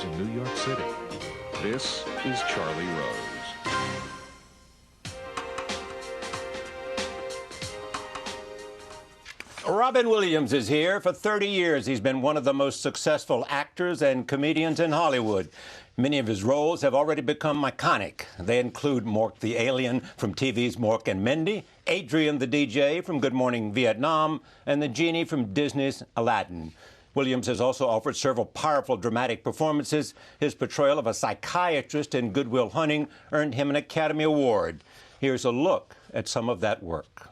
theaters in New York City. This is Charlie Rose. Robin Williams is here. For 30 years, he's been one of the most successful actors and comedians in Hollywood. Many of his roles have already become iconic. They include Mork the Alien from TV's Mork and Mindy, Adrian the DJ from Good Morning Vietnam, and the genie from Disney's Aladdin. Williams has also offered several powerful dramatic performances. His portrayal of a psychiatrist in Good Will Hunting earned him an Academy Award. Here's a look at some of that work.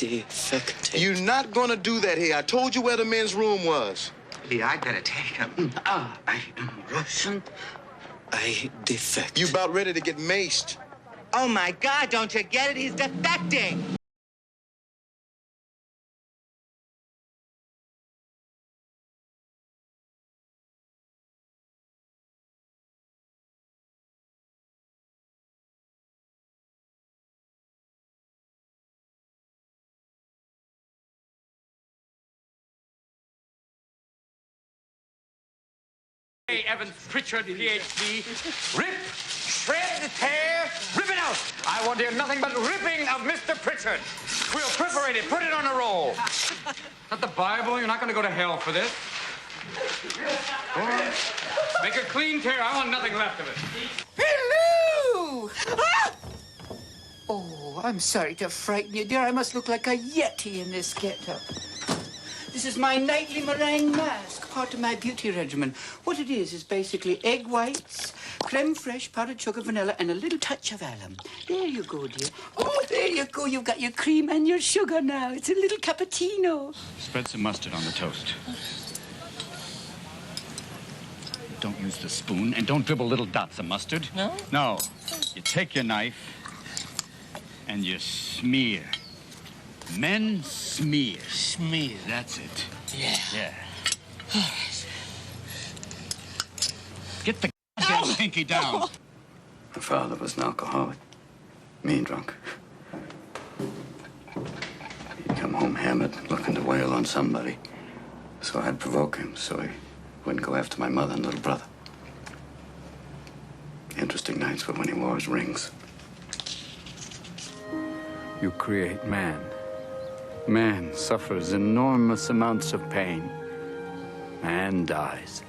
You're not gonna do that here. I told you where the men's room was. Yeah, I better take him. I am Russian. I defect. You about ready to get maced. Oh my God, don't you get it? He's defecting. Evans Pritchard, Ph.D. Rip, shred, tear, rip it out. I want to hear nothing but ripping of Mr. Pritchard. We'll perforate it, put it on a roll. Not the Bible. You're not going to go to hell for this. Make a clean tear. I want nothing left of it. Hello! Ah! Oh, I'm sorry to frighten you, dear. I must look like a yeti in this get-up. This is my nightly meringue mask, part of my beauty regimen. What it is basically egg whites, creme fraiche, powdered sugar, vanilla, and a little touch of alum. There you go, dear. Oh, there you go. You've got your cream and your sugar now. It's a little cappuccino. Spread some mustard on the toast. Don't use the spoon, and don't dribble little dots of mustard. No? No. You take your knife, and you smear. Men smear. Smear. That's it. Yeah. Yeah. Get the goddamn pinky down. My father was an alcoholic, mean drunk. He'd come home hammered, looking to wail on somebody. So I'd provoke him so he wouldn't go after my mother and little brother. Interesting nights were when he wore his rings. You create man. Man suffers enormous amounts of pain. Man dies.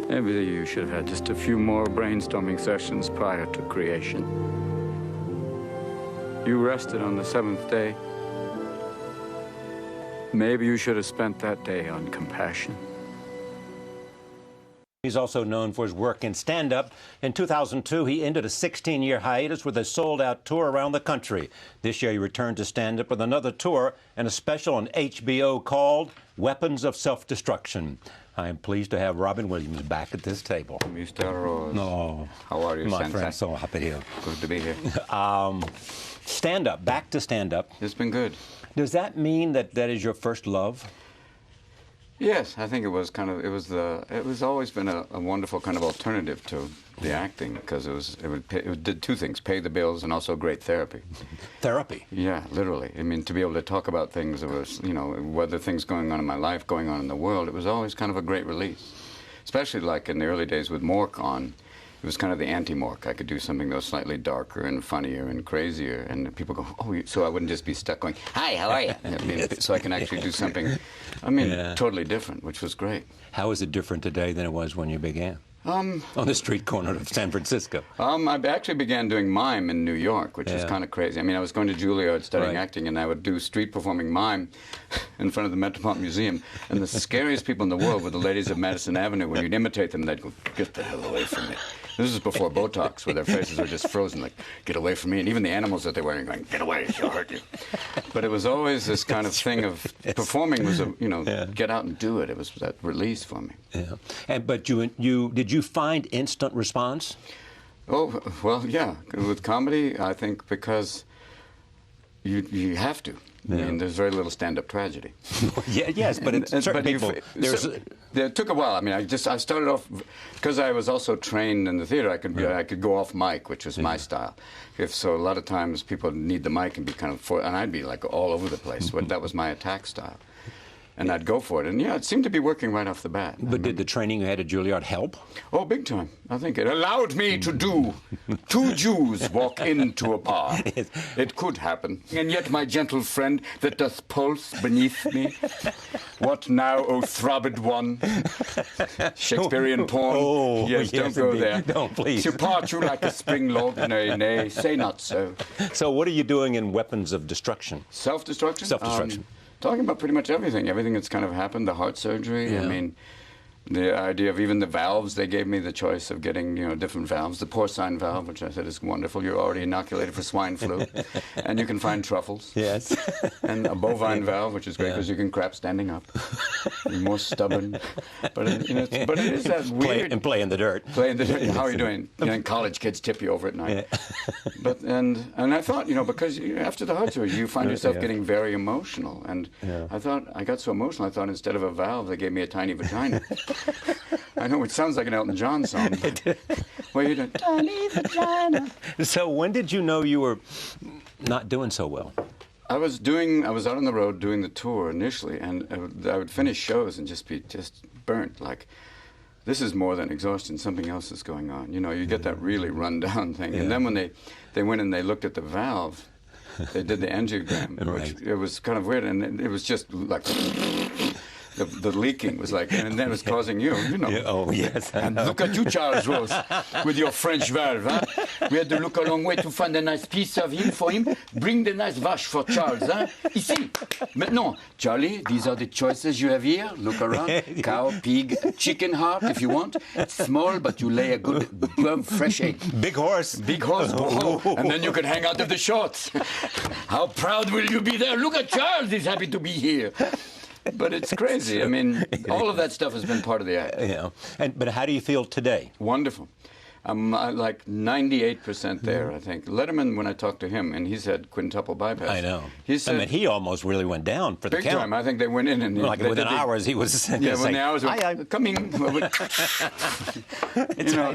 Maybe you should have had just a few more brainstorming sessions prior to creation. You rested on the seventh day. Maybe you should have spent that day on compassion. He's also known for his work in stand-up. In 2002, he ended a 16-year hiatus with a sold-out tour around the country. This year, he returned to stand-up with another tour and a special on HBO called Weapons of Self-Destruction. I am pleased to have Robin Williams back at this table. Mr. Rose. No. How are you, My Sensei? friend, so happy here. Good to be here. Stand-up, back to stand-up. It's been good. Does that mean that that is your first love? Yes, I think it was it was always been a wonderful kind of alternative to the acting because it did two things, pay the bills and also great therapy. Therapy? Yeah, literally. I mean, to be able to talk about things that was, whether things going on in my life, going on in the world, it was always kind of a great release. Especially like in the early days with Mork on. It was kind of the anti-Mork. I could do something that was slightly darker and funnier and crazier, and people go, oh, so I wouldn't just be stuck going, hi, how are you? So I can actually do something, totally different, which was great. How is it different today than it was when you began? On the street corner of San Francisco. I actually began doing mime in New York, which was kind of crazy. I mean, I was going to Juilliard studying acting, and I would do street performing mime in front of the Metropolitan Museum. And the scariest people in the world were the ladies of Madison Avenue. When you'd imitate them, they'd go, get the hell away from me. This was before Botox, where their faces were just frozen, like, get away from me. And even the animals that they were wearing going, get away, she'll hurt you. But it was always this kind of thing of performing was, get out and do it. It was that release for me. Yeah. But did you find instant response? Oh, well, yeah. With comedy, I think because you have to. Yeah. I mean, there's very little stand-up tragedy. Yes, but it's certain people. It took a while. I mean, I started off because I was also trained in the theater. I could go off mic, which was my style. So a lot of times people need the mic and be kind of and I'd be like all over the place. That was my attack style. and I'd go for it. And yeah, it seemed to be working right off the bat. But did the training you had at Juilliard help? Oh, big time. I think it allowed me to do two Jews walk into a bar. It could happen. And yet, my gentle friend that doth pulse beneath me, what now, O throbbed one? Shakespearean poem. Oh, yes, don't go indeed. there. Don't, please. To part you like a spring log, nay, nay, say not so. So what are you doing in Weapons of Destruction? Self-destruction? Self-destruction. Talking about pretty much everything that's kind of happened, the heart surgery. Yeah. I mean, the idea of even the valves, they gave me the choice of getting, different valves. The porcine valve, which I said is wonderful. You're already inoculated for swine flu. And you can find truffles. Yes. And a bovine valve, which is great because you can crap standing up. You're more stubborn. But it is that weird... Play in the dirt. Play in the dirt. How are you doing? College kids tip you over at night. Yeah. And I thought, because after the heart surgery, you find yourself getting very emotional. And I thought, I got so emotional, I thought instead of a valve, they gave me a tiny vagina. I know it sounds like an Elton John song. Where you doing? Tiny vagina. So when did you know you were not doing so well? I was out on the road doing the tour initially, and I would finish shows and just be burnt. Like, this is more than exhaustion. Something else is going on. You get that really run-down thing. Yeah. And then when they went and they looked at the valve, they did the angiogram, right. which it was kind of weird, and it was just like... The leaking was like, and then it was causing you. Oh, yes. And look at you, Charles Rose, with your French valve. Huh? We had to look a long way to find a nice piece of him for him. Bring the nice vache for Charles. Huh? Ici. Maintenant, Charlie, these are the choices you have here. Look around. Cow, pig, chicken heart, if you want. Small, but you lay a good, fresh egg. Big horse. Big horse. Oh. And then you can hang out of the shorts. How proud will you be there? Look at Charles. He's happy to be here. But it's crazy. I mean, all of that stuff has been part of the act. Yeah. But how do you feel today? Wonderful. I'm like 98% there, I think. Letterman, when I talked to him, and he said quintuple bypass. I know. He said, he almost really went down for the big count. time. I think they went in and... Like within hours, he was saying... Yeah, within hours, coming...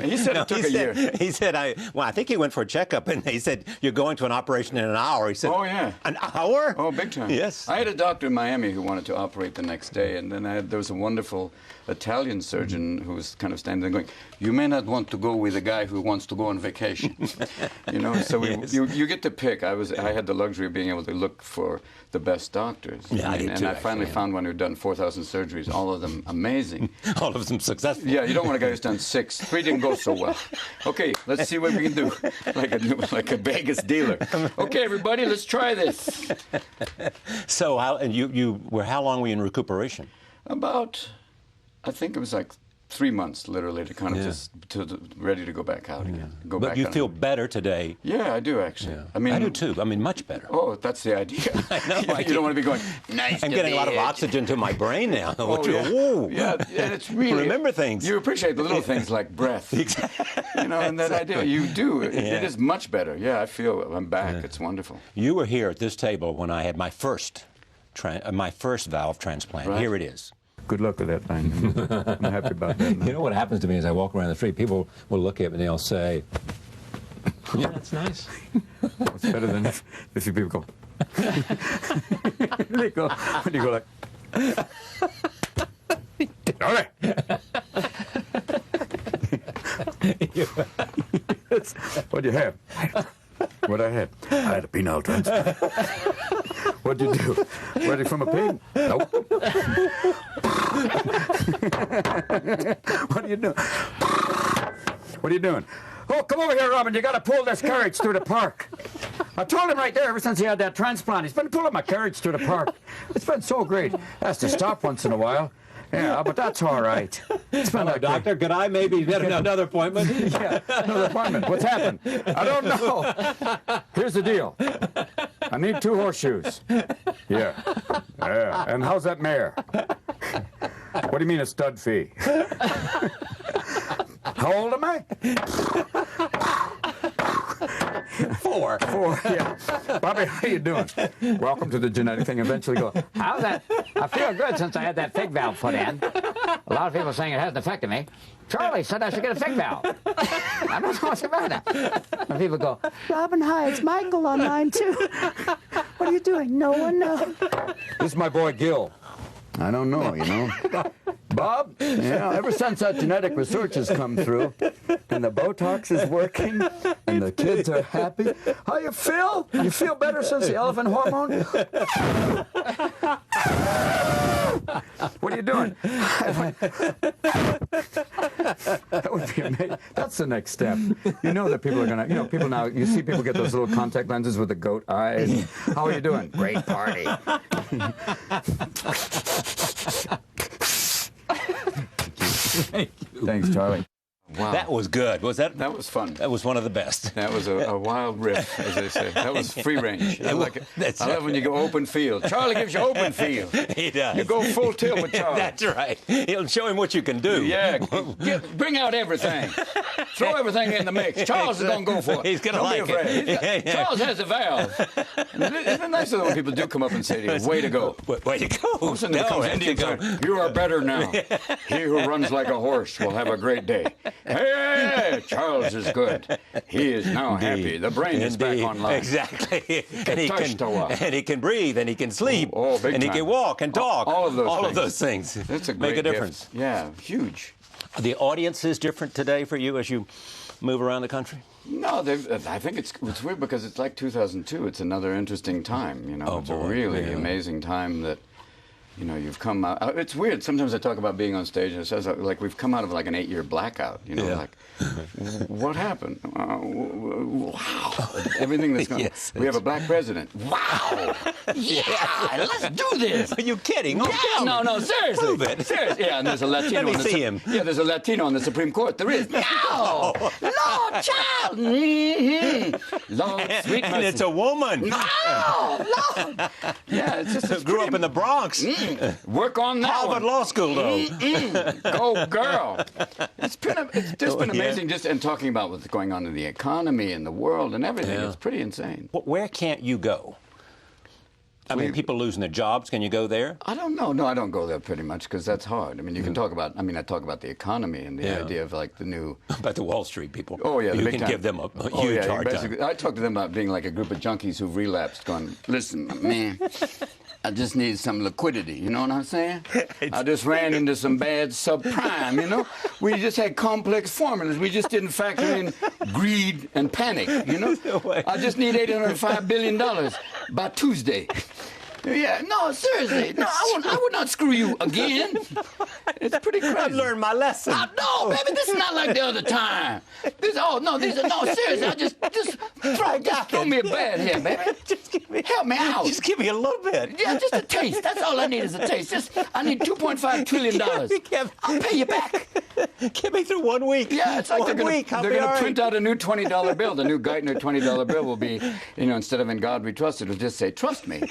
he said it took a year. He said, I think he went for a checkup, and he said, you're going to an operation in an hour. He said, oh, yeah. An hour? Oh, big time. Yes. I had a doctor in Miami who wanted to operate the next day, and then there was a wonderful Italian surgeon who was kind of standing there going, you may not want to go with a guy who wants to go on vacation. So you get to pick. I had the luxury of being able to look for the best doctors. Yeah, I did too, I finally found one who'd done 4,000 surgeries, all of them amazing. All of them successful. Yeah, you don't want a guy who's done 6. 3 didn't go so well. Okay, let's see what we can do. Like a Vegas dealer. Okay, everybody, let's try this. So how long were you in recuperation? About, I think it was like 3 months, literally, to kind of just ready to go back out again. But you feel better today. Yeah, I do actually. Yeah. I mean, I do too. I mean, much better. Oh, that's the idea. I know. You don't want to be going, nice. I'm getting a lot of oxygen to my brain now. Yeah, it's really... Remember things. You appreciate the little things like breath. Exactly. And that idea. You do. It is much better. Yeah, I feel I'm back. It's wonderful. You were here at this table when I had my first valve transplant. Right. Here it is. Good luck with that thing. I'm happy about that. You know what happens to me as I walk around the street? People will look at me and they'll say, yeah, that's nice. It's better than if you people go. When you go like, all right. What'd you have? What'd I have? I had a penile transplant. What'd you do? Ready from a pig? Nope. What are you doing? What are you doing? Oh, come over here, Robin. You got to pull this carriage through the park. I told him right there ever since he had that transplant. He's been pulling my carriage through the park. It's been so great. Has to stop once in a while. Yeah, but that's all right. Hello, doctor. Could I maybe get another appointment? Yeah, another appointment. What's happened? I don't know. Here's the deal. I need 2 horseshoes. Yeah. And how's that mare? What do you mean a stud fee? How old am I? 4, yeah. Bobby, how you doing? Welcome to the genetic thing. Eventually go, how's that? I feel good since I had that fig valve put in. A lot of people are saying it hasn't affected me. Charlie said I should get a fig valve. I don't know what's about it. And people go, Robin, hi, it's Michael on line 2. What are you doing? No one knows. This is my boy Gil. I don't know, you know. Bob, you know, ever since that genetic research has come through, and the Botox is working, and the kids are happy, how you feel? You feel better since the elephant hormone? What are you doing? That would be amazing. That's the next step. You know that people are going to, you know, people now, you see people get those little contact lenses with the goat eyes. How are you doing? Great party. Thanks, Charlie. Wow. That was good. Was that? That was fun. That was one of the best. That was a wild riff, as they say. That was free range. I like it. I love when you go open field. Charlie gives you open field. He does. You go full tilt with Charlie. That's right. He'll show him what you can do. Yeah. Bring out everything. Throw everything in the mix. Charles is going to go for it. He's going to like it. Charles has the valve. Isn't it nice when people do come up and say to you, way to go. Way to go. All of a sudden there comes Indian saying, you are better now. He who runs like a horse will have a great day. Hey, Charles is good. He is now happy. The brain is back online. Exactly. And he can breathe, and he can sleep, big and he time. can walk and talk. All of those all things. of those things. That's a great make a difference. Gift. Yeah, huge. The audience is different today for you as you move around the country? No, I think it's weird because it's like 2002. It's another interesting time. You know, it's a really amazing time that. You know, you've come out. It's weird. Sometimes I talk about being on stage, and it says like we've come out of like an 8-year blackout. You know, like what happened? Wow! Everything that's going. Yes, we have a black president. Wow! Yeah, let's do this. Are you kidding? Oh, no, seriously. Prove it. Seriously. Yeah, and there's a Latino. Let me see him. Yeah, there's a Latino on the Supreme Court. There is. No, Lord, child. Mm-hmm. Lord, sweet mercy. And it's a woman. No, Lord. Yeah, it's just grew up in the Bronx. Work on that Harvard Law School, though. Go, girl. It's just been amazing just and talking about what's going on in the economy and the world and everything. It's pretty insane. Where can't you go? I mean, people losing their jobs. Can you go there? I don't know. No, I don't go there pretty much because that's hard. I mean, you can talk about. I mean, I talk about the economy and the idea of like the new. About the Wall Street people. Oh yeah, you big can time. give them a huge hard time. I talk to them about being like a group of junkies who've relapsed. Going, listen, man. I just need some liquidity, you know what I'm saying? I just ran into some bad subprime, you know? We just had complex formulas. We just didn't factor in greed and panic, you know? I just need $805 billion by Tuesday. Yeah, no, seriously. No, I would not screw you again. It's pretty crazy. I've learned my lesson. No, baby, this is not like the other time. No, seriously. I just throw me a bed here, baby. Just give me, help me out. Just give me a little bit. Yeah, just a taste. That's all I need is a taste. I need $2.5 trillion. I'll pay you back. Get me through 1 week. Yeah, it's like they're going to print out a new $20 bill. The new Geithner $20 bill will be, you know, instead of "In God We Trust," it'll just say "Trust me,"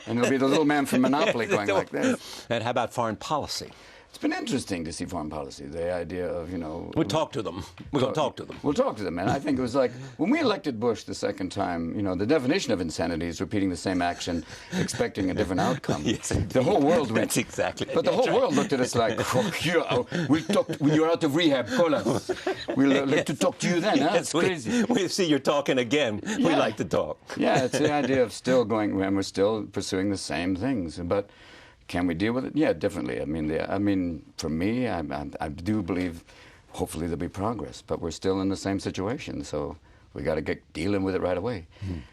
and it'll be the little man from Monopoly going like this. And how about foreign policy? It's been interesting to see foreign policy. The idea of, you know... We'll talk to them. We're going to talk to them. We'll talk to them, man. I think it was like, when we elected Bush the second time, you know, the definition of insanity is repeating the same action, expecting a different outcome. Yes, the whole world went... That's exactly. But the whole world looked at us like, you're out of rehab, call us. We'll like to talk to you then, huh? Yes, It's crazy. We see you're talking again. Yeah. We like to talk. Yeah, it's the idea of still going, and we're still pursuing the same things. But can we deal with it? Yeah, differently. I mean, for me, I do believe hopefully there'll be progress, but we're still in the same situation. So we got to get dealing with it right away.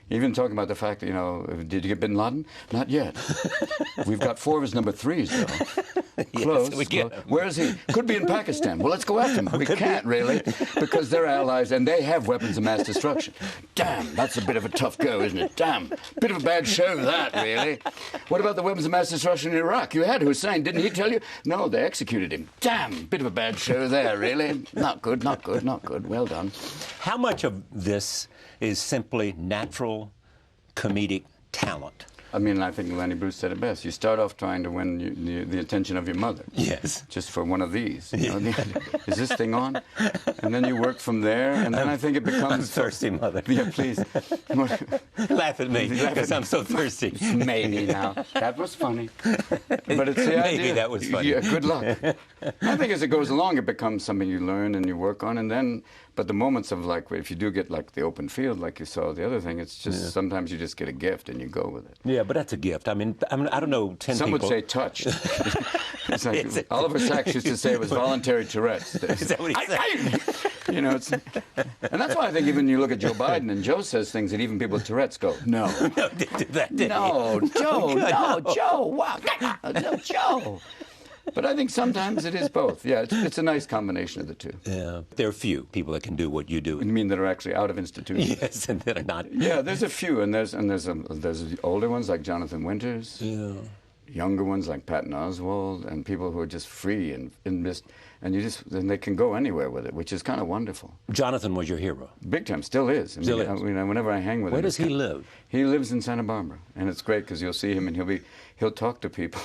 Even talking about the fact that, you know, did you get Bin Laden? Not yet. We've got 4 of his number 3s, though. Close. Yes, Where is he? Could be in Pakistan. Well, let's go after him. We can't, really, because they're allies and they have weapons of mass destruction. Damn, that's a bit of a tough go, isn't it? Damn. Bit of a bad show, that, really. What about the weapons of mass destruction in Iraq? You had Hussein, didn't he tell you? No, they executed him. Damn, bit of a bad show there, really. Not good, not good, not good. Well done. How much of this is simply natural comedic talent? I mean, I think Lenny Bruce said it best. You start off trying to win the attention of your mother. Yes. Just for one of these. You know, is this thing on? And then you work from there, and then I think it becomes... I'm thirsty, mother. Yeah, please. Laugh at me because I'm so thirsty. Maybe now. That was funny. But it's the idea. Maybe that was funny. Yeah, good luck. I think as it goes along, it becomes something you learn and you work on, and then, but the moments of like, if you do get like the open field, like you saw the other thing, it's just sometimes you just get a gift and you go with it. Yeah, but that's a gift. I mean, I don't know, 10 Some people. would say touched. It's like Oliver Sacks used to say it was voluntary Tourette's. Is that what he said? You know, it's, and that's why I think even you look at Joe Biden and Joe says things that even people with Tourette's go, no. No, didn't do that, did No, he? Joe, Good, no, Joe, wow, no, Joe. But I think sometimes it is both. Yeah, it's a nice combination of the two. Yeah. There are few people that can do what you do. You mean that are actually out of institutions? Yes, and that are not. Yeah, there's a few, and there's older ones like Jonathan Winters. Yeah. Younger ones like Patton Oswalt, and people who are just free and they can go anywhere with it, which is kind of wonderful. Jonathan was your hero. Big time, still is. Still is. I mean, whenever I hang with him. Where does he live? He lives in Santa Barbara, and it's great because you'll see him and he'll talk to people.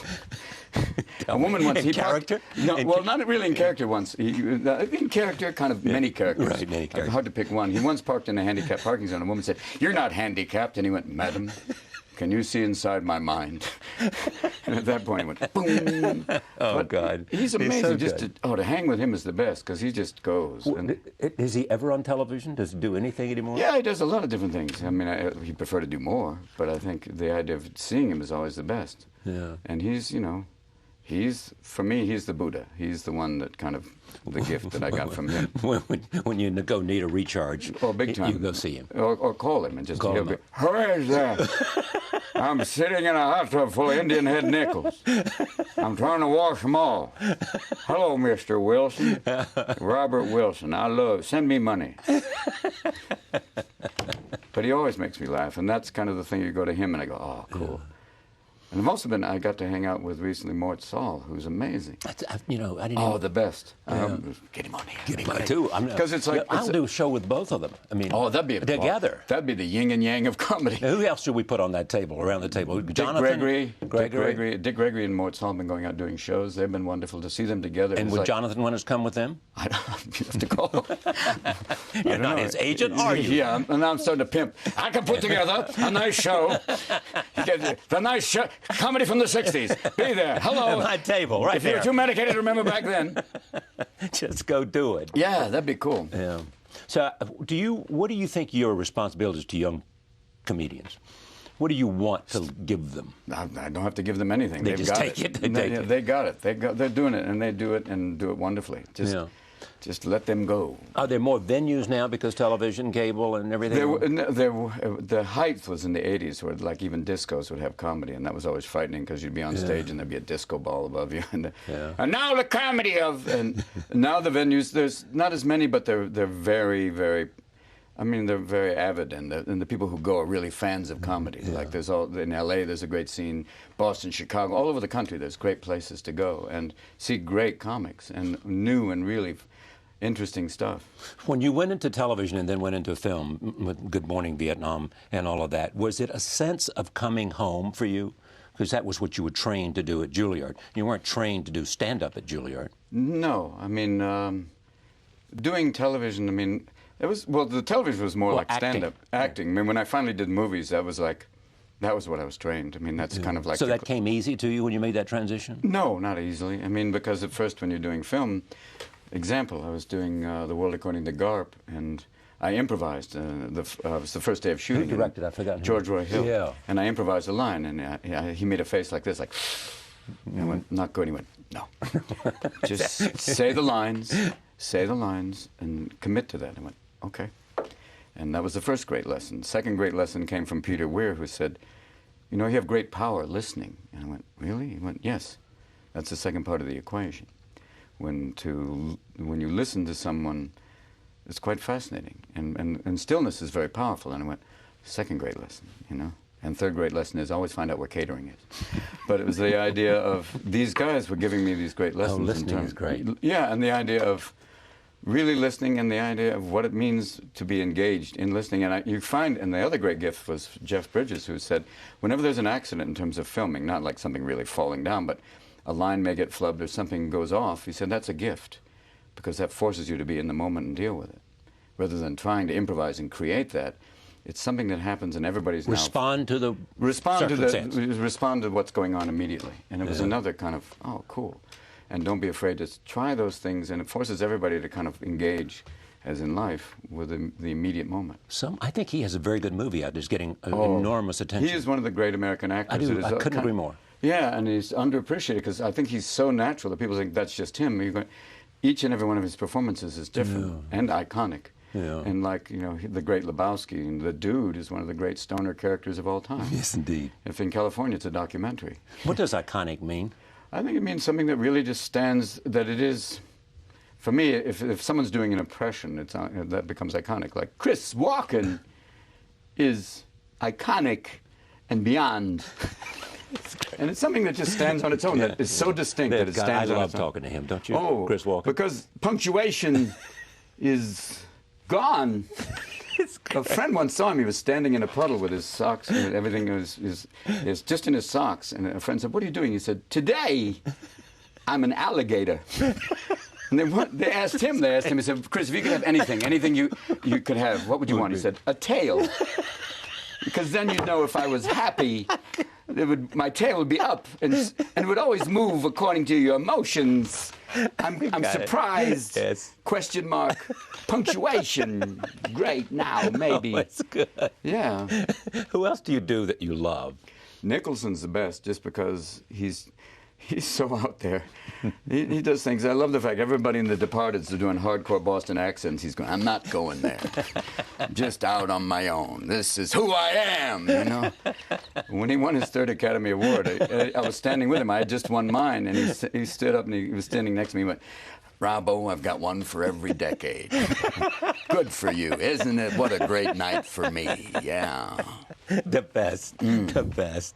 A woman once in character? Well, not really in character once. In character, kind of many characters. Right, many characters. Hard to pick one. He once parked in a handicapped parking zone. A woman said, "You're not handicapped," and he went, "Madam, can you see inside my mind?" And at that point, he went, boom. Oh, but God. He's amazing. He's so good. To hang with him is the best because he just goes. And, is he ever on television? Does he do anything anymore? yeah, he does a lot of different things. I mean, he'd prefer to do more, but I think the idea of seeing him is always the best. Yeah. And for me, he's the Buddha. He's the one that kind of, the gift that I got from him. when you go need a recharge, Oh, big time. you go see him. Or call him and just Call he'll him be, up. "Who is that? I'm sitting in a hot tub full of Indian head nickels. I'm trying to wash them all. Hello, Mr. Wilson. Robert Wilson. Send me money." But he always makes me laugh, and that's kind of the thing. You go to him and I go, "Oh, cool." Yeah. And I've also I got to hang out with recently Mort Saul, who's amazing. I didn't. Oh, the best. Yeah. Get him on here. Get him on too. Because it's like I'll do a show with both of them. I mean, that'd be together. That'd be the yin and yang of comedy. Now, who else should we put on that table? Around the table, Jonathan, Dick Gregory, and Mort Saul have been going out doing shows. They've been wonderful to see them together. And would Jonathan want us to come with them? I don't. You have to call. You're not his agent, are you? Yeah, and now I'm starting to pimp. I can put together a nice show. The nice show, comedy from the 60s. Be there. Hello. At my table, right there. If you were too medicated to remember back then. Just go do it. Yeah, that'd be cool. Yeah. So, what do you think your responsibilities to young comedians? What do you want to give them? I don't have to give them anything. They They've just got take it. They got it. They're doing it, and they do it wonderfully. Just let them go. Are there more venues now because television, cable, and everything? The height was in the 80s where like even discos would have comedy, and that was always frightening because you'd be on stage and there'd be a disco ball above you. And now the comedy of... And now the venues, there's not as many, but they're very, very... I mean, they're very avid, and the people who go are really fans of comedy. Yeah. Like in L.A., there's a great scene. Boston, Chicago, all over the country, there's great places to go and see great comics and new and really interesting stuff. When you went into television and then went into film with Good Morning Vietnam and all of that, was it a sense of coming home for you? Because that was what you were trained to do at Juilliard. You weren't trained to do stand-up at Juilliard. No, I mean, doing television, I mean... the television was more like stand-up acting. I mean, when I finally did movies, that was what I was trained. I mean, that's kind of like... So that came easy to you when you made that transition? No, not easily. I mean, because at first when you're doing film, example, I was doing The World According to Garp, and I improvised. It was the first day of shooting. Who directed? I forgot. George Roy Hill. Yeah. And I improvised a line, and he made a face like this, like... And I went, "Not good." He went, "No. Just say the lines, and commit to that." I went, "Okay." And that was the first great lesson. The second great lesson came from Peter Weir, who said, "You know, you have great power listening." And I went, "Really?" He went, "Yes. That's the second part of the equation. When you listen to someone, it's quite fascinating. And stillness is very powerful." And I went, "Second great lesson, you know." And third great lesson is always find out where catering is. But it was the idea of these guys were giving me these great lessons. Listening is great. Yeah, and the idea of really listening and the idea of what it means to be engaged in listening. And you find, and the other great gift was Jeff Bridges, who said, whenever there's an accident in terms of filming, not like something really falling down, but a line may get flubbed or something goes off, he said, that's a gift, because that forces you to be in the moment and deal with it. Rather than trying to improvise and create that, It's something that happens, and everybody's respond to the respond circumstance. respond to what's going on immediately. And it was another kind of, oh, cool. And don't be afraid to try those things, and it forces everybody to kind of engage, as in life, with the immediate moment. I think he has a very good movie out. It's getting enormous attention. He is one of the great American actors. I couldn't agree more. Yeah, and he's underappreciated because I think he's so natural that people think that's just him. Each and every one of his performances is different and iconic. Yeah. And like, the great Lebowski, and the Dude is one of the great stoner characters of all time. Yes, indeed. If in California, it's a documentary. What does iconic mean? I think it means something that really just stands, that it is, for me, if someone's doing an impression, that becomes iconic. Like, Chris Walken is iconic and beyond. And it's something that just stands on its own, that is so distinct that it stands on its own. I love talking to him, don't you, Oh, Chris Walken? Because punctuation is gone. A friend once saw him. He was standing in a puddle with his socks, and everything was just in his socks. And a friend said, "What are you doing?" He said, "Today, I'm an alligator." And they asked him. He said, "Chris, if you could have anything you could have, what would you want?" He said, "A tail." Because then you'd know if I was happy, my tail would be up, and it would always move according to your emotions. I'm surprised. Yes. Question mark. Punctuation. Great. Now maybe. Oh, that's good. Yeah. Who else do you do that you love? Nicholson's the best, just because he's so out there. He does things. I love the fact everybody in The Departed's doing hardcore Boston accents. He's going, "I'm not going there. Just out on my own. This is who I am," When he won his 3rd Academy Award, I was standing with him. I had just won mine, and he stood up, and he was standing next to me. He went, "Robbo, I've got one for every decade." Good for you, isn't it? What a great night for me. Yeah. The best. The best.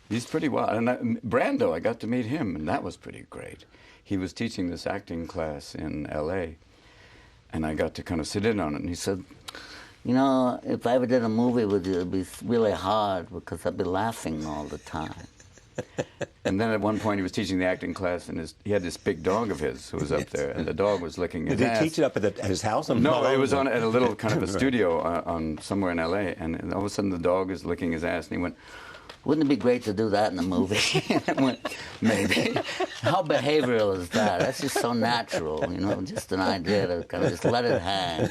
He's pretty wild. And Brando, I got to meet him, and that was pretty great. He was teaching this acting class in L.A., and I got to kind of sit in on it, and he said, if I ever did a movie with you, it'd be really hard because I'd be laughing all the time. And then at one point he was teaching the acting class, and he had this big dog of his who was up there, and the dog was licking his ass. Did he teach it up at his house? No, it was at a little kind of a studio on somewhere in L.A., and all of a sudden the dog is licking his ass, and he went, "Wouldn't it be great to do that in a movie?" I went, "Maybe." How behavioral is that? That's just so natural, just an idea to kind of just let it hang.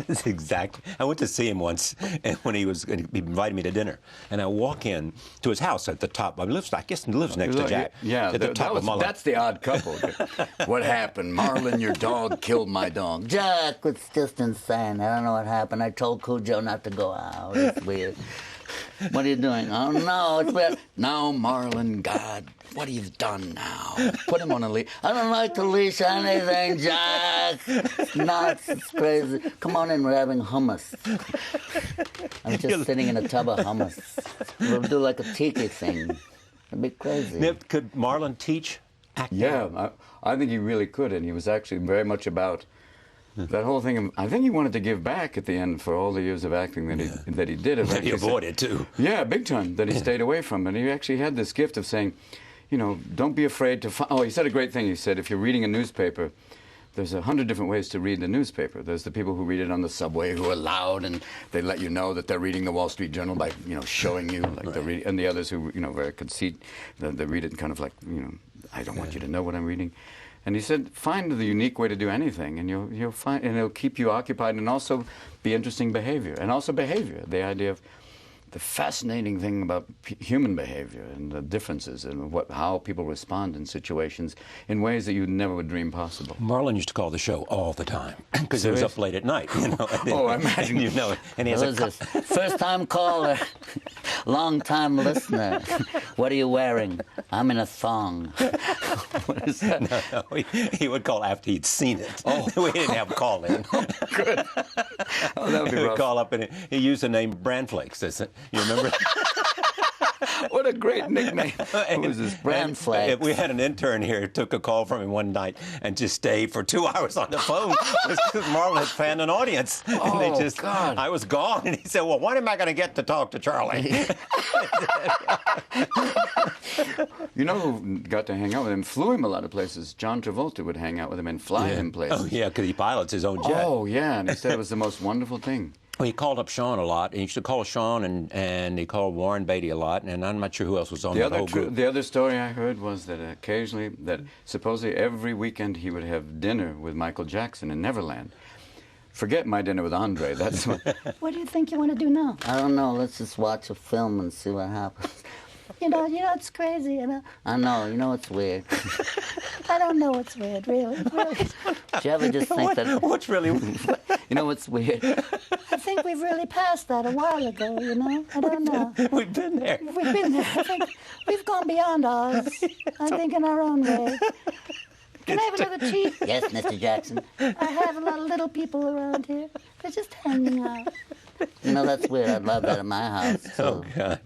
That's exactly. I went to see him once, and when he invited me to dinner, and I walk in to his house at the top. I guess he lives next to Jack. Yeah, at the top of Mulholland. That's the odd couple. What happened, Marlon? Your dog killed my dog. Jack was just insane. I don't know what happened. I told Cujo not to go out. It's weird. What are you doing? Oh, no, it's weird. Now, Marlon, God, what have you done now? Put him on a leash. I don't like to leash anything, Jack. It's nuts. It's crazy. Come on in. We're having hummus. I'm just sitting in a tub of hummus. We'll do like a tiki thing. It'd be crazy. Nip, could Marlon teach acting? Yeah, I think he really could, and he was actually very much about that whole thing. I think he wanted to give back at the end for all the years of acting that he did. That he avoided, too. Yeah, big time, that he stayed away from. And he actually had this gift of saying, don't be afraid to find... Oh, he said a great thing. He said, if you're reading a newspaper, there's 100 different ways to read the newspaper. There's the people who read it on the subway who are loud, and they let you know that they're reading the Wall Street Journal by, showing you, like they're reading, and the others who, very conceit, they read it kind of like, I don't want you to know what I'm reading. And he said, find the unique way to do anything, and you'll find, and it'll keep you occupied, and also be interesting behavior, and also behavior. The idea of the fascinating thing about human behavior and the differences and how people respond in situations in ways that you never would dream possible. Marlon used to call the show all the time because he was up late at night. Oh, I imagine. And he has this? First-time caller, long-time listener. What are you wearing? I'm in a thong. What is that? No, he would call after he'd seen it. Oh. We didn't have a call in. Good. Oh, that would be rough. He would call up, and he used the name Bran Flakes. You remember? What a great nickname. Who was this? Bran Flakes. We had an intern here who took a call from him one night and just stayed for 2 hours on the phone because Marlon had planned an audience. And God. I was gone, and he said, well, when am I going to get to talk to Charlie? You know who got to hang out with him, flew him a lot of places? John Travolta would hang out with him and fly him places. Oh, yeah, because he pilots his own jet. Oh, yeah, and he said it was the most wonderful thing. Well, he called up Sean a lot. He used to call Sean, and he called Warren Beatty a lot, and I'm not sure who else was on the whole group. The other story I heard was that occasionally, that supposedly every weekend he would have dinner with Michael Jackson in Neverland. Forget my dinner with Andre. That's what. What do you think you want to do now? I don't know. Let's just watch a film and see what happens. You know, it's crazy, you know. I know, it's weird. I don't know what's weird, really. Did you ever just think that... What's really... You know what's weird? I think we've really passed that a while ago, you know. I don't know. We've been there. We've been there. I think we've gone beyond Oz. I think in our own way. Can I have another tea? Yes, Mr. Jackson. I have a lot of little people around here. They're just hanging out. You know, that's weird. I'd love that at my house, too. Oh, God.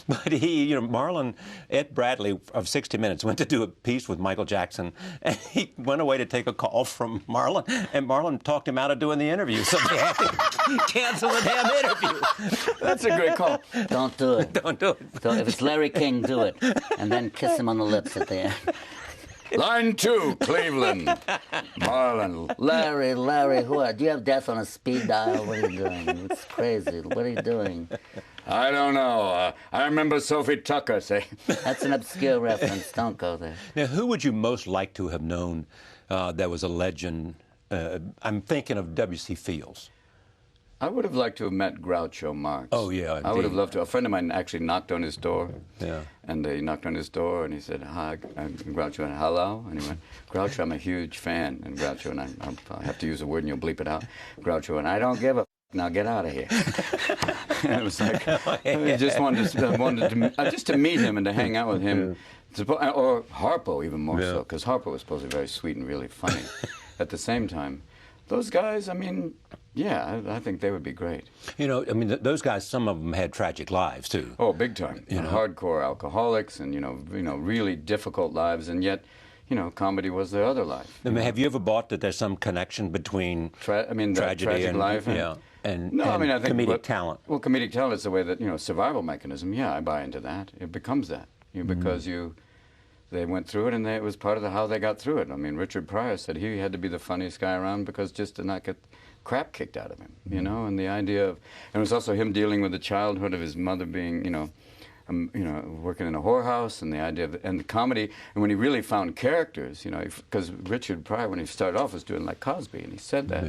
But Marlon, Ed Bradley of 60 Minutes went to do a piece with Michael Jackson, and he went away to take a call from Marlon, and Marlon talked him out of doing the interview, so they had to cancel the damn interview. That's a great call. Don't do it. Don't do it. So if it's Larry King, do it. And then kiss him on the lips at the end. Line 2, Cleveland. Marlon. Larry, do you have death on a speed dial? What are you doing? It's crazy. What are you doing? I don't know. I remember Sophie Tucker saying. That's an obscure reference. Don't go there. Now, who would you most like to have known that was a legend? I'm thinking of W.C. Fields. I would have liked to have met Groucho Marx. Oh, yeah. I would have loved to. A friend of mine actually knocked on his door. Yeah. And he knocked on his door and he said, "Hi." And Groucho went, "Hello." And he went, "Groucho, I'm a huge fan." And Groucho, and I have to use a word and you'll bleep it out. Groucho, and "I don't give a now get out of here." And it was like, I just wanted to meet him and to hang out with him. Or Harpo, even more so, because Harpo was supposed to be very sweet and really funny. At the same time, those guys, I mean, yeah, I think they would be great. You know, I mean, those guys, some of them had tragic lives, too. Oh, big time. Hardcore alcoholics and, you know, really difficult lives, and yet, you know, comedy was their other life. I mean, have you ever bought that there's some connection between tragedy and life and I think comedic talent? Well, comedic talent is the way that, you know, survival mechanism. Yeah, I buy into that. It becomes that. Because they went through it, and it was part of how they got through it. I mean, Richard Pryor said he had to be the funniest guy around because just to not get crap kicked out of him, you know, and the idea of, and it was also him dealing with the childhood of his mother being, working in a whorehouse, and the idea of, and the comedy, and when he really found characters, you know, because Richard Pryor, when he started off, was doing like Cosby, and he said that,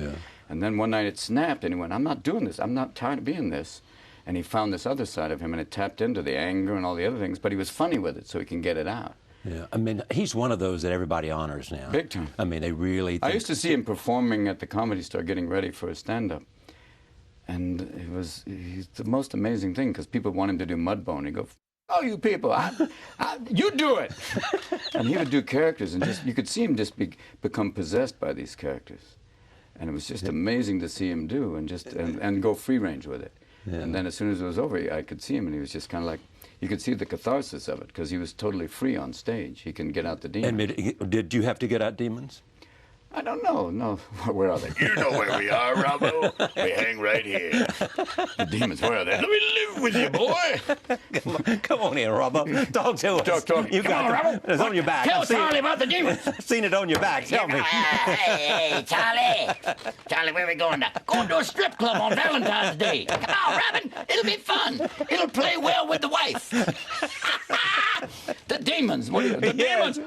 and then one night it snapped, and he went, "I'm not doing this, I'm not tired of being this," and he found this other side of him, and it tapped into the anger and all the other things, but he was funny with it, so he can get it out. Yeah, I mean, he's one of those that everybody honors now. Big time. I mean, they really think... I used to see him performing at the Comedy Store, getting ready for his stand-up. And he's the most amazing thing, because people want him to do Mudbone. He'd go, "Oh, you people, you do it!" And he would do characters, and you could see him just become possessed by these characters. And it was just amazing to see him do, and go free range with it. Yeah. And then as soon as it was over, I could see him, and he was just kind of like, you could see the catharsis of it, because he was totally free on stage. He can get out the demons. And did you have to get out demons? I don't know. No, where are they? You know where we are, Robbo. We hang right here. The demons, where are they? Let me live with you, boy. Come on in, Robbo. Talk to us. Talk. You got it. It's on your back. Tell Charlie about the demons. I've seen it on your back. Tell me. Hey, Charlie. Charlie, where are we going now? Going to a strip club on Valentine's Day. Come on, Robin. It'll be fun. It'll play well with the wife. The demons. The demons.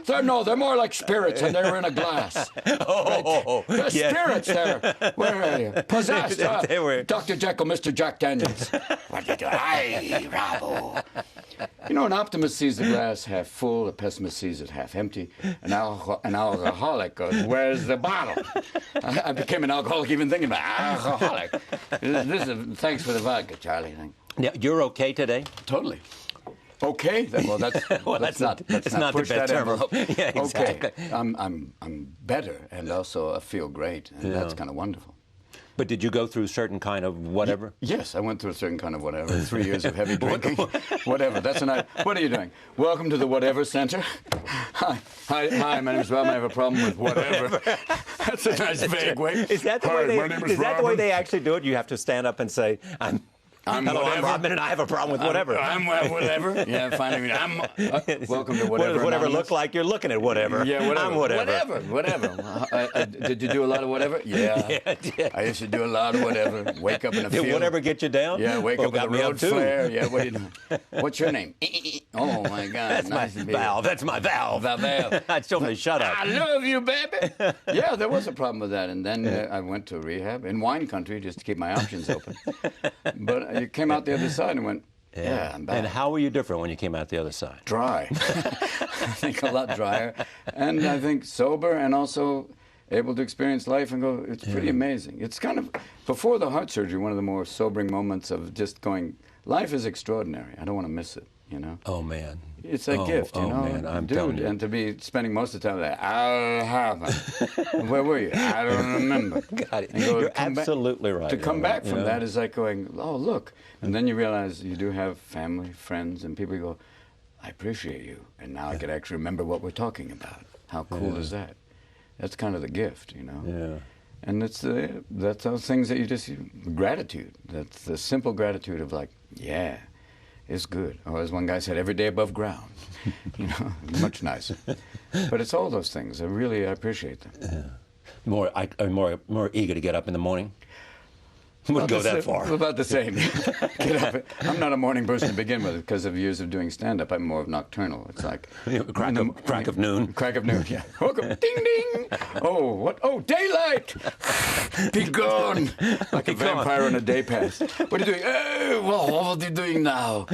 They're more like spirits, and they're in a glass. The spirits there. Where are you? Possessed. They were. Dr. Jekyll, Mr. Jack Daniels. What are you doing? Hey, Robbo. You know, an optimist sees the glass half full, a pessimist sees it half empty. An alcoholic goes, "Where's the bottle?" I became an alcoholic even thinking about alcoholic. Thanks for the vodka, Charlie. Now, you're okay today? Totally. Okay, let's not push that envelope. Yeah, exactly. Okay, I'm better, and also I feel great, and that's kind of wonderful. But did you go through certain kind of whatever? Yes, I went through a certain kind of whatever. 3 years of heavy drinking. Whatever. That's a nice. What are you doing? Welcome to the Whatever Center. Hi, my name is Rob. I have a problem with whatever. That's a nice vague way. Is that the way they actually do it? You have to stand up and say, "I'm Hello, I'm Rodman, and I have a problem with whatever. I'm whatever. Yeah, finally. Welcome to whatever. Whatever look like you're looking at whatever. Yeah, whatever. I'm whatever. Did you do a lot of whatever? Yeah. I used to do a lot of whatever. Wake up in a field. Did whatever get you down? Yeah, wake up with a road flare. Yeah, what are you doing? What's your name? Oh, my God. That's nice my valve. That's my valve. Valve. I told me, shut up. I love you, baby. Yeah, there was a problem with that. And then I went to rehab in wine country just to keep my options open. But you came out the other side and went, yeah, I'm back. And how were you different when you came out the other side? Dry. I think a lot drier. And I think sober and also able to experience life and go, it's pretty amazing. It's kind of, before the heart surgery, one of the more sobering moments of just going, life is extraordinary. I don't want to miss it, you know? Oh, man. It's a gift, you know? Man, I'm telling you. And to be spending most of the time like, I haven't. Where were you? I don't remember. Got it. You're absolutely right. To come back from that is like going, oh, look. And then you realize you do have family, friends, and people go, I appreciate you. And now I can actually remember what we're talking about. How cool is that? That's kind of the gift, you know? Yeah. And that's those things that you just, gratitude. That's the simple gratitude of like, yeah. It's good. Or as one guy said, every day above ground. You know, much nicer. But it's all those things. I appreciate them. Yeah. More eager to get up in the morning? Wouldn't go that far. About the same. Get up. I'm not a morning person to begin with because of years of doing stand-up. I'm more of nocturnal. It's like... crack of noon. Crack of noon, yeah. Welcome. Ding, ding. Oh, what? Oh, daylight. Be gone. Like a vampire on a day pass. What are you doing? Oh, well, what are you doing now?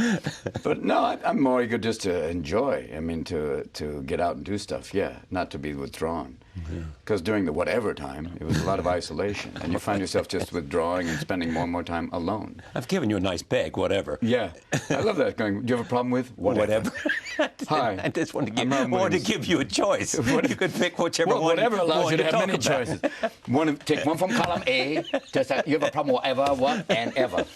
But no, I'm more eager just to enjoy. I mean, to get out and do stuff, yeah. Not to be withdrawn. Because during the whatever time, it was a lot of isolation. And you find yourself just withdrawing and spending more and more time alone. I've given you a nice peg, whatever. Yeah. I love that. Going, do you have a problem with whatever? Hi. I just wanted to give you a choice. You could pick whichever one. Whatever allows you to have many about. choices. Take one from column A. Just you have a problem with whatever, what, and ever.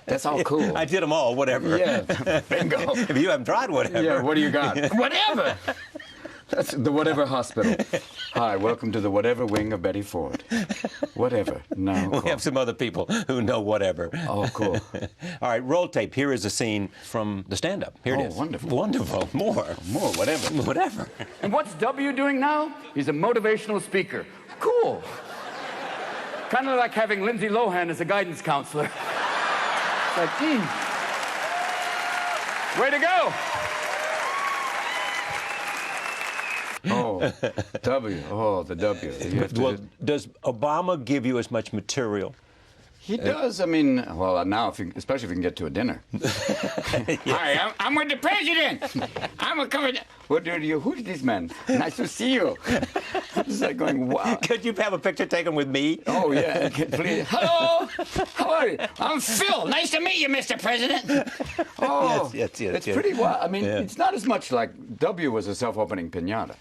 That's all cool. I did them all, whatever. Yeah. Bingo. If you haven't tried whatever. Yeah, what do you got? Whatever. That's the Whatever Hospital. Hi, welcome to the Whatever wing of Betty Ford. Whatever. No. We have some other people who know whatever. Oh, cool. All right, roll tape. Here is a scene from the stand-up. Here it is. Wonderful. Wonderful. More, whatever. Whatever. And what's W doing now? He's a motivational speaker. Cool. Kind of like having Lindsay Lohan as a guidance counselor. It's like, way to go. Oh, W. Oh, the W. Does Obama give you as much material? He does. I mean, well, now, especially if we can get to a dinner. Hi, I'm with the president. I'm coming. What are you? Who's this man? Nice to see you. It's like going, wow. Could you have a picture taken with me? Oh, yeah. Please. Hello. How are you? I'm Phil. Nice to meet you, Mr. President. Oh, yes. It's pretty wild. I mean, it's not as much like W was a self-opening piñata.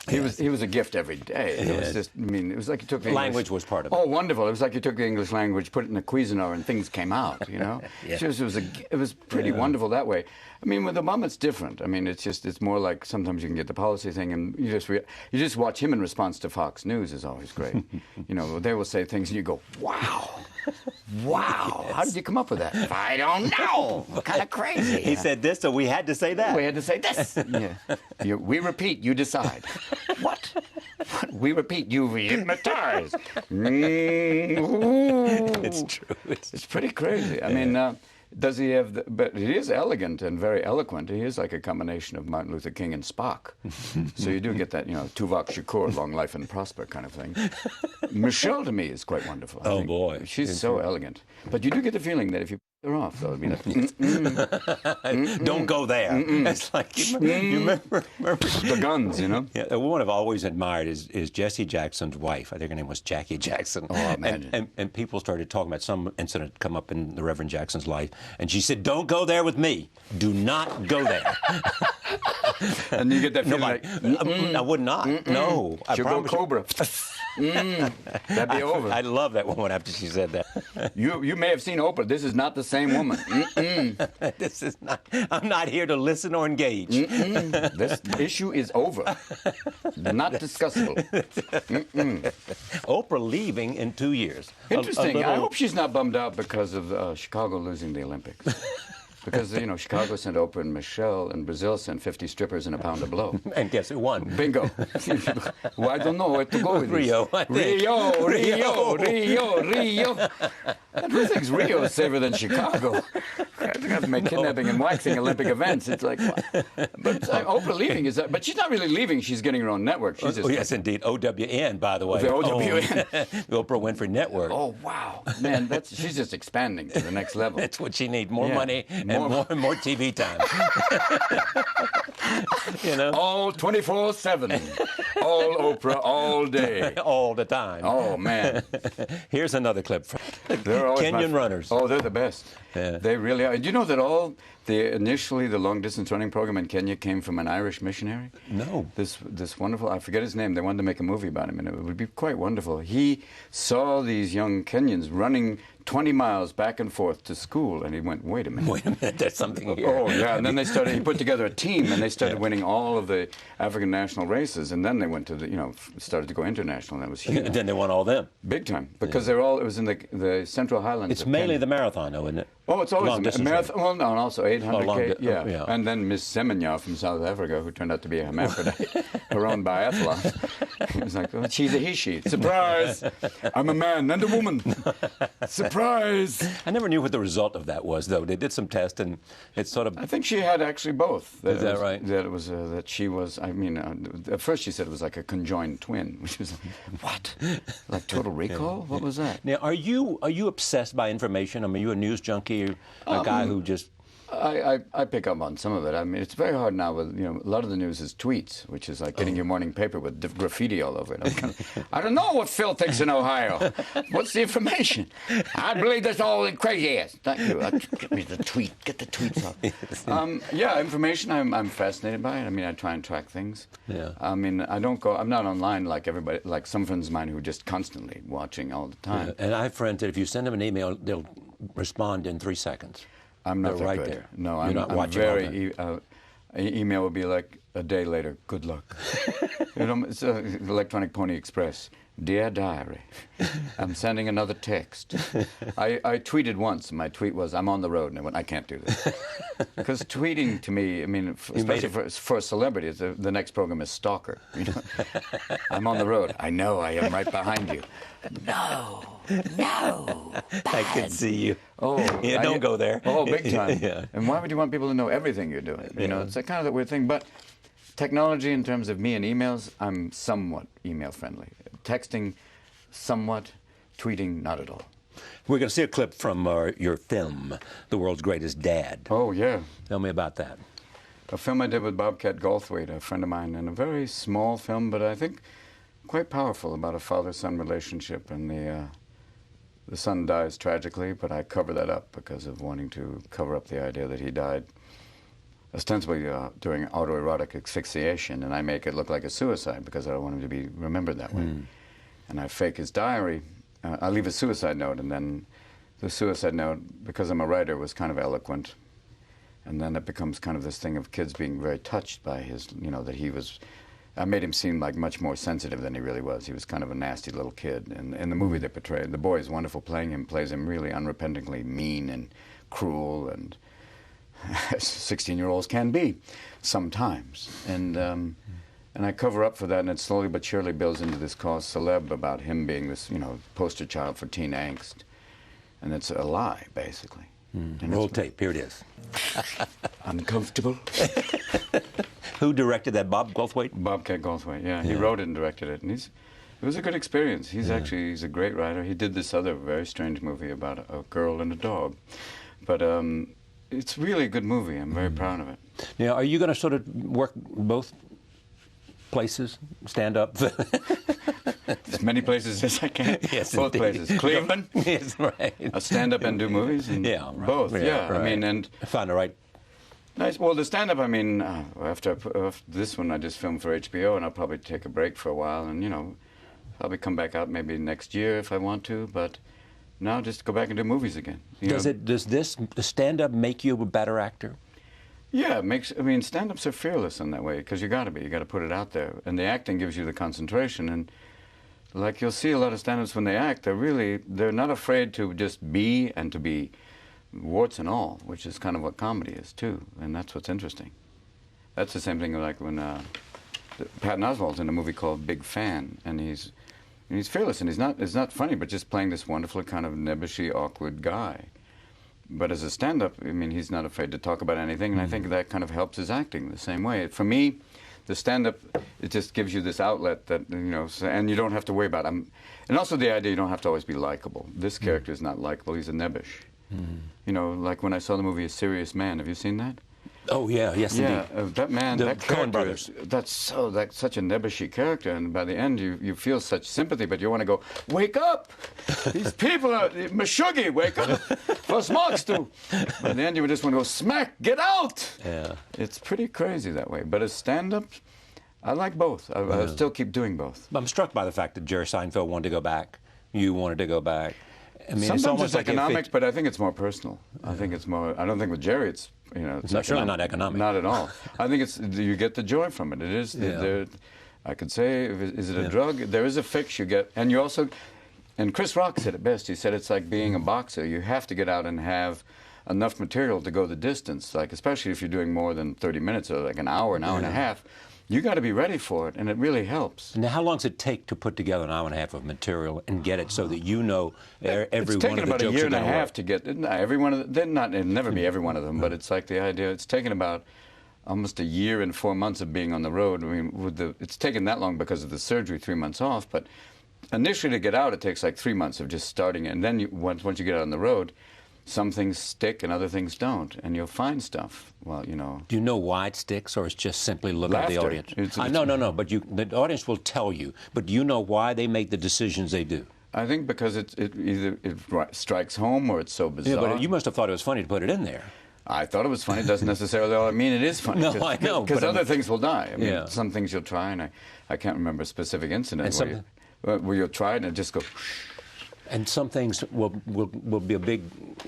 He was a gift every day. It was just, I mean, it was like you took the language was part of it. Oh, wonderful! It was like you took the English language, put it in a Cuisinart, and things came out. You know, it was pretty wonderful that way. I mean, with Obama, it's different. I mean, it's more like sometimes you can get the policy thing, and you just watch him in response to Fox News is always great. You know, they will say things, and you go, wow. Wow, how did you come up with that? I don't know. Kind of crazy. He said this, so we had to say that. We had to say this. Yeah. We repeat, you decide. What? We repeat, you hypnotize. It's true. It's pretty crazy. I mean, does he have? But he is elegant and very eloquent. He is like a combination of Martin Luther King and Spock. So you do get that, you know, Tuvok Shakur, long life and prosper kind of thing. Michelle to me is quite wonderful. Oh boy, she's so elegant. But you do get the feeling that if you put her off, though, I mean, don't go there. It's like you remember the guns, you know. Yeah, the woman I've always admired is Jesse Jackson's wife. I think her name was Jackie Jackson. Oh, imagine. And people started talking about some incident come up in the Reverend Jackson's life, and she said, "Don't go there with me. Do not go there." And you get that feeling I would not. No, I She'll promise go Cobra. That'd be over. I love that woman after she said that. You may have seen Oprah. This is not the same woman. This is not. I'm not here to listen or engage. This issue is over. Not discussable. Oprah leaving in 2 years. Interesting. I hope she's not bummed out because of Chicago losing the Olympics. Because, you know, Chicago sent Oprah and Michelle, and Brazil sent 50 strippers and a pound of blow. And guess who won? Bingo. Well, I don't know where to go with Rio, this. I think. Rio. And who thinks Rio is safer than Chicago? I think I have to make kidnapping and waxing Olympic events. It's like, what? But Oprah leaving is that, but she's not really leaving. She's getting her own network. She's just, yes, indeed. OWN, by the way. The OWN. The Oprah Winfrey Network. Oh, wow. Man, she's just expanding to the next level. That's what she needs. More money and more TV time. You know? All 24/7. All Oprah, all day. All the time. Oh, man. Here's another clip from They're always Kenyan runners. Oh, they're the best. Yeah. They really are. Do you know that initially the long distance running program in Kenya came from an Irish missionary? No. This wonderful, I forget his name, they wanted to make a movie about him, and it would be quite wonderful. He saw these young Kenyans running 20 miles back and forth to school, and he went, wait a minute, there's something here. Oh, yeah, and then he put together a team, and they started winning all of the African national races, and then they went to started to go international, and that was huge. And then they won all them. Big time, because it was in the Central Highlands. It's mainly the marathon, though, isn't it? Oh, it's always a marathon. Well, no, and also 800K. Yeah. And then Miss Semenya from South Africa, who turned out to be a hermaphrodite, her own biathlon. It was like, oh, she's a he-she. Surprise! I'm a man and a woman. Surprise! I never knew what the result of that was, though. They did some tests, and it's sort of... I think she had actually both. Is that right? That it was that she was. I mean, at first she said it was like a conjoined twin, which was what? Like Total Recall? What was that? Now, are you obsessed by information? I mean, you a news junkie, a guy who just... I pick up on some of it. I mean, it's very hard now with, a lot of the news is tweets, which is like getting your morning paper with graffiti all over it. I don't know what Phil thinks in Ohio. What's the information? I believe that's all crazy ass. Thank you. Get me the tweet. Get the tweets off. Yeah, information, I'm fascinated by it. I mean, I try and track things. Yeah. I mean, I'm not online like everybody, like some friends of mine who are just constantly watching all the time. Yeah. And I have friends that if you send them an email, they'll respond in 3 seconds. I'm not They're that good. There. No, You're not I'm watching very. Email would be like a day later. Good luck. It's Electronic Pony Express. Dear Diary, I'm sending another text. I tweeted once. My tweet was, "I'm on the road," and I went, "I can't do this," because tweeting to me, I mean, especially for a celebrity, the next program is Stalker. I'm on the road. I know. I am right behind you. No. I can see you. Oh, yeah, don't go there. Oh, big time. Yeah. And why would you want people to know everything you're doing? It's a kind of a weird thing. But technology, in terms of me and emails, I'm somewhat email friendly. Texting, somewhat. Tweeting, not at all. We're going to see a clip from your film, The World's Greatest Dad. Oh, yeah. Tell me about that. A film I did with Bobcat Goldthwait, a friend of mine, and a very small film, but I think quite powerful, about a father-son relationship. And the son dies tragically, but I cover that up because of wanting to cover up the idea that he died ostensibly during autoerotic asphyxiation, and I make it look like a suicide because I don't want him to be remembered that way. And I fake his diary. I leave a suicide note, and then the suicide note, because I'm a writer, was kind of eloquent. And then it becomes kind of this thing of kids being very touched by his, that he was... I made him seem like much more sensitive than he really was. He was kind of a nasty little kid. And in the movie they portray, the boy is wonderful playing him, plays him really unrepentingly mean and cruel, and 16-year-olds can be sometimes. And I cover up for that, and it slowly but surely builds into this cause celeb about him being this, poster child for teen angst. And it's a lie, basically. Roll tape. Here it is. Uncomfortable. Who directed that? Bob Goldthwait? Bobcat Goldthwait, yeah. He wrote it and directed it. And it was a good experience. He's a great writer. He did this other very strange movie about a girl and a dog. But it's really a good movie. I'm very proud of it. Now, are you going to sort of work both places, stand up? As many places as I can. Yes, both indeed. places. Cleveland. Yes, right. I stand up and do movies. And both. Yeah. Right. I mean, and find the right. Nice. Well, the stand up. I mean, after this one, I just filmed for HBO, and I'll probably take a break for a while, and Probably come back out maybe next year if I want to, but now just go back and do movies again. Does this stand-up make you a better actor? Yeah, it makes. I mean, stand-ups are fearless in that way because you got to be. You got to put it out there, and the acting gives you the concentration. And like you'll see a lot of stand-ups when they act, they're not afraid to just be and to be warts and all, which is kind of what comedy is too, and that's what's interesting. That's the same thing like when Patton Oswalt's in a movie called Big Fan, and he's fearless, and it's not funny, but just playing this wonderful kind of nebbishy, awkward guy. But as a stand-up, I mean, he's not afraid to talk about anything, and I think that kind of helps his acting the same way. For me, the stand-up, it just gives you this outlet that, you know, and you don't have to worry about it. And also the idea you don't have to always be likable. This character is not likable, he's a nebbish. You know, like when I saw the movie A Serious Man, have you seen that? Oh yeah, yes yeah, indeed. That man, the that Coen character, brothers. that's such a nebbishy character, and by the end you feel such sympathy, but you want to go, wake up! These people are, Meshuggah, wake up! For smokes too! By the end you just want to go, smack, get out! Yeah. It's pretty crazy that way, but as stand-up, I like both. I still keep doing both. I'm struck by the fact that Jerry Seinfeld wanted to go back. You wanted to go back. I mean, Sometimes it's almost it's like economic, but I think it's more personal. I think it's more. I don't think with Jerry it's it's certainly not economic. Not at all. I think it's you get the joy from it. It is. I could say, is it a drug? There is a fix you get, and you also. And Chris Rock said it best. He said it's like being a boxer. You have to get out and have enough material to go the distance. Like especially if you're doing more than 30 minutes or like an hour and a half. You got to be ready for it, and it really helps. Now, how long does it take to put together an hour and a half of material and get it so that you know every one of the jokes? It's taken about a year and a half to get every one of them. It'll never be every one of them, but it's like the idea. It's taken about almost a year and 4 months of being on the road. I mean, it's taken that long because of the surgery, 3 months off. But initially, to get out, it takes like 3 months of just starting it, and then once you get out on the road. Some things stick and other things don't, and you'll find stuff. Well, you know. Do you know why it sticks, or it's just simply looking at the audience? No, but the audience will tell you. But do you know why they make the decisions they do? I think because it either strikes home or it's so bizarre. Yeah, but you must have thought it was funny to put it in there. I thought it was funny. It doesn't necessarily all mean it is funny. No, I know. Because other things will die. I mean, some things you'll try, and I can't remember a specific incident where you'll try it and it just go. And some things will be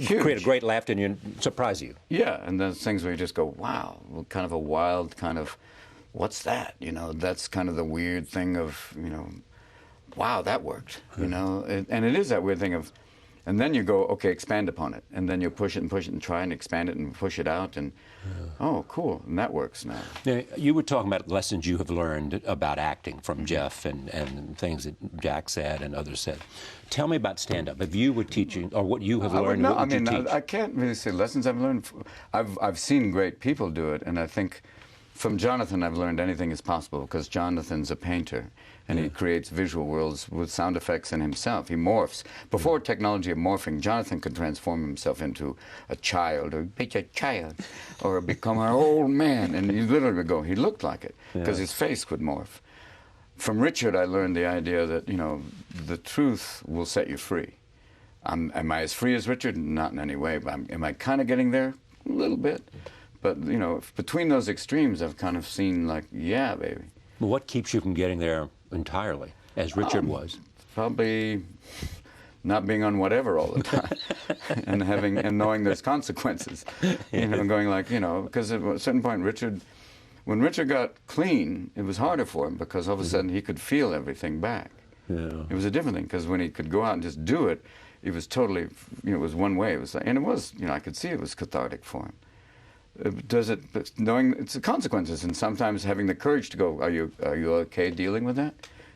create a great laugh and surprise you. Yeah, and there's things where you just go, wow, kind of a wild kind of, what's that? You know, that's kind of the weird thing of, you know, wow, that worked. You know, and it is that weird thing of, and then you go, okay, expand upon it, and then you push it and try and expand it and push it out, and oh, cool, and that works now. Now, you were talking about lessons you have learned about acting from Jeff and things that Jack said and others said. Tell me about stand-up. If you were teaching, or what you have learned, what would you teach? I can't really say lessons I've learned. I've seen great people do it, and I think from Jonathan I've learned anything is possible because Jonathan's a painter, and he creates visual worlds with sound effects in himself. He morphs. Before technology of morphing, Jonathan could transform himself into a child, or be a child, or become an old man, and he literally would go. He looked like it because his face could morph. From Richard, I learned the idea that, you know, the truth will set you free. Am I as free as Richard? Not in any way, but am I kind of getting there? A little bit. But, you know, between those extremes, I've kind of seen, like, yeah, baby. Well, what keeps you from getting there entirely, as Richard was? Probably not being on whatever all the time and knowing there's consequences. You know, going like, you know, because at a certain point, when Richard got clean, it was harder for him because all of a sudden he could feel everything back. Yeah. It was a different thing because when he could go out and just do it, it was totally, you know, it was one way. It was, and it was, you know, I could see it was cathartic for him. Knowing it's the consequences, and sometimes having the courage to go, are you okay dealing with that?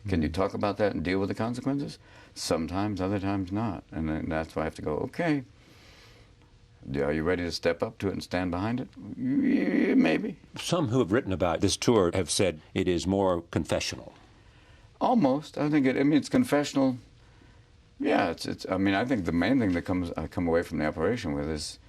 Can you talk about that and deal with the consequences? Sometimes, other times not, and then that's why I have to go, okay. Are you ready to step up to it and stand behind it? Maybe. Some who have written about this tour have said it is more confessional. Almost. I think it's confessional. Yeah, it's. I mean, I think the main thing that I come away from the operation with is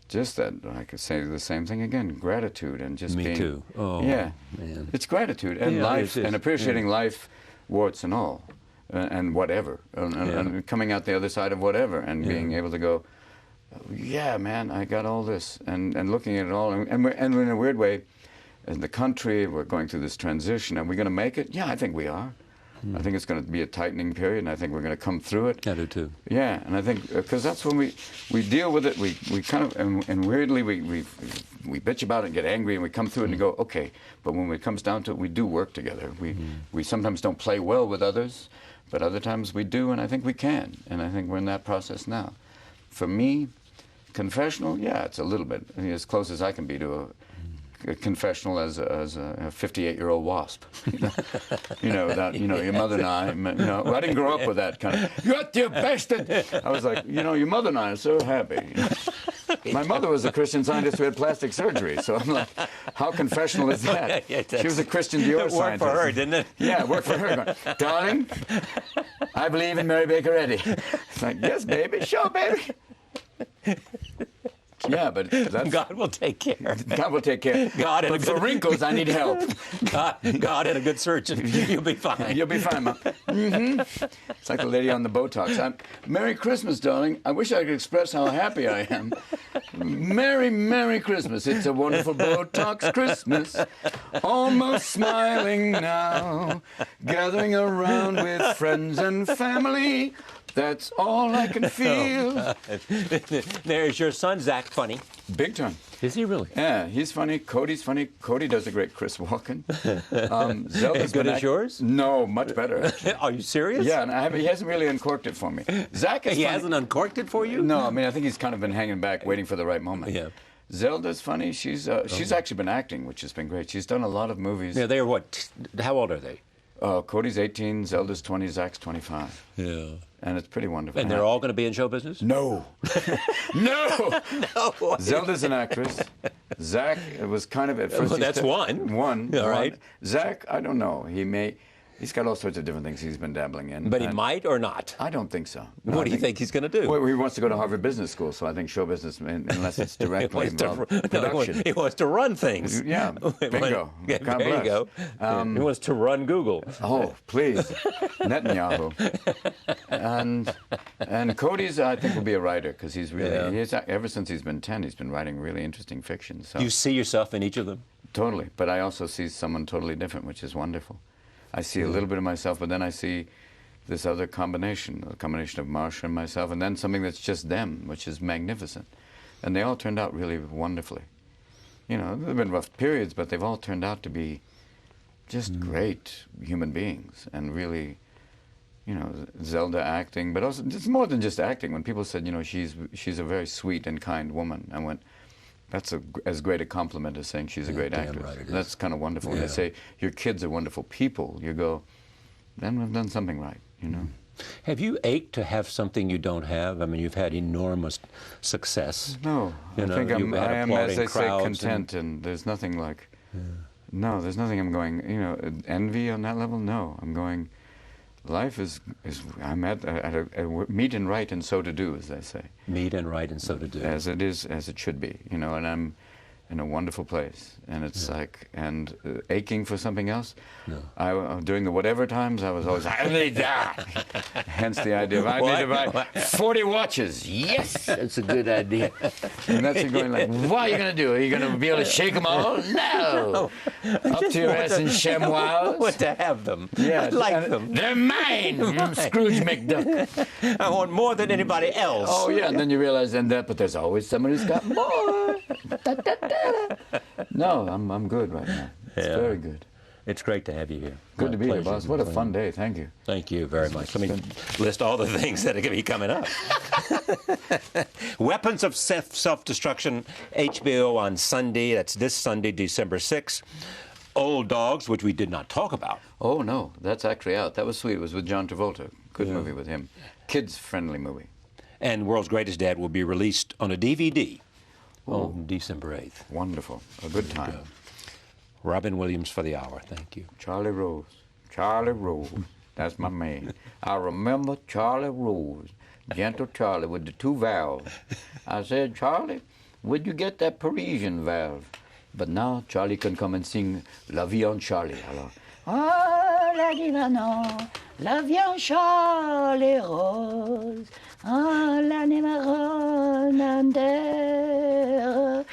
just that, I could say the same thing again, gratitude and just being... Me too. Oh, yeah. Man. It's gratitude and life and appreciating life, warts and all, and whatever, and coming out the other side of whatever and being able to go, yeah, man, I got all this, and looking at it all, and we're in a weird way, in the country, we're going through this transition. Are we going to make it? Yeah, I think we are. I think it's going to be a tightening period, and I think we're going to come through it. I do too. Yeah, and I think because that's when we deal with it. We kind of and weirdly we bitch about it and get angry, and we come through it and go okay. But when it comes down to it, we do work together. We sometimes don't play well with others, but other times we do, and I think we can. And I think we're in that process now. For me, confessional, yeah, it's a little bit as close as I can be to a confessional as a 58-year-old wasp. Without, your mother and I, I didn't grow up with that kind of, you're the bastard. I was like, your mother and I are so happy. My mother was a Christian Scientist who had plastic surgery, so I'm like, how confessional is that? She was a Christian Dior Scientist. It worked worked for her, didn't it? Yeah, it worked for her. Going, darling, I believe in Mary Baker Eddy. It's like, yes, baby, sure, baby. Yeah, but that's... God will take care. God will take care. God, but for wrinkles, I need help. God and a good surgeon. You'll be fine. You'll be fine, Mom. It's like the lady on the Botox. Merry Christmas, darling. I wish I could express how happy I am. Merry, Merry Christmas. It's a wonderful Botox Christmas. Almost smiling now. Gathering around with friends and family. That's all I can feel. There's your son, Zach, funny. Big time. Is he really? Yeah, he's funny. Cody's funny. Cody does a great Chris Walken. Zelda's as good as yours? No, much better. Are you serious? Yeah, and he hasn't really uncorked it for me. Zach is He funny. hasn't uncorked it for you? No, I mean, I think he's kind of been hanging back, waiting for the right moment. Yeah. Zelda's funny. She's actually been acting, which has been great. She's done a lot of movies. Yeah, they're what? How old are they? Cody's 18, Zelda's 20, Zach's 25. Yeah. And it's pretty wonderful. And they're all going to be in show business? No. No! No. Zelda's an actress. Zach was kind of at first... Well, that's one. All right. Zach, I don't know. He's got all sorts of different things he's been dabbling in. But he might or not? I don't think so. What do you think he's going to do? Well, he wants to go to Harvard Business School, so I think show business, unless it's directly involved production. He wants to run things. Yeah, bingo. Yeah, God there bless. you go. He wants to run Google. Oh, please. Netanyahu. And Cody's, I think, will be a writer, because he's really, ever since he's been 10, he's been writing really interesting fiction. So. You see yourself in each of them? Totally. But I also see someone totally different, which is wonderful. I see a little bit of myself, but then I see this other combination, a combination of Marsha and myself, and then something that's just them, which is magnificent. And they all turned out really wonderfully. There have been rough periods, but they've all turned out to be just great human beings, and really, Zelda acting, but also, it's more than just acting. When people said, she's a very sweet and kind woman, I went, that's as great a compliment as saying she's a great actress. Right, that's kind of wonderful. When they say your kids are wonderful people, you go, then we've done something right, Have you ached to have something you don't have? I mean, you've had enormous success. No, I think I am, as they say, content, and there's nothing like, no, there's nothing I'm going, envy on that level? No, I'm going, life is I'm at a meet and right and so to do, as they say. Meet and right and so to do. As it is, as it should be, and I'm in a wonderful place. And it's like, and aching for something else. No. During the whatever times, I was always, I need that. Hence the idea of, I need to buy 40 watches. Yes, that's a good idea. And that's going like, what are you going to do? Are you going to be able to shake them all? No. Up to your ass in ShamWows. I want to have them. Yeah, I like them. They're mine, Scrooge McDuck. I want more than anybody else. Oh, yeah, and then you realize, but there's always someone who's got more. Da, da, da. No, I'm good right now. It's very good. It's great to have you here. Good to be here, boss. What a fun day. Thank you. Thank you very much. Let me list all the things that are going to be coming up. Weapons of Self-Destruction, HBO on Sunday. That's this Sunday, December 6th. Old Dogs, which we did not talk about. Oh, no. That's actually out. That was sweet. It was with John Travolta. Good movie with him. Kids-friendly movie. And World's Greatest Dad will be released on a DVD on December 8th. Wonderful. A good time. Robin Williams for the hour. Thank you. Charlie Rose. Charlie Rose. That's my man. I remember Charlie Rose. Gentle Charlie with the 2 valves. I said, Charlie, where'd you get that Parisian valve? But now Charlie can come and sing La Vie en Charlie. Alors, oh, la divano, la vie en Charlie Rose. Oh, la numéro Nander.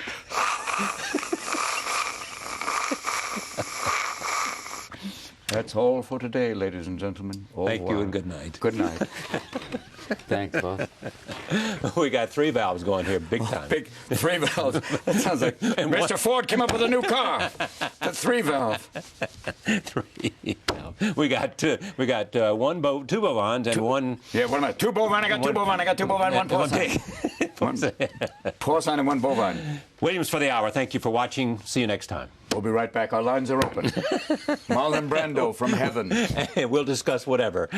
That's all for today, ladies and gentlemen. Thank you and good night. Good night. Thanks, boss. We got 3 valves going here, big time. Big 3 valves. That sounds like Mr. Ford came up with a new car. The 3 valve. 3 valve. We got 2 bovines and 1. Yeah, what am I? 2 bovine. I got 2 bovine. I got 2 bovine. 1 porcine. 1 porcine and 1 bovine. Williams for the hour. Thank you for watching. See you next time. We'll be right back. Our lines are open. Marlon Brando from heaven. We'll discuss whatever.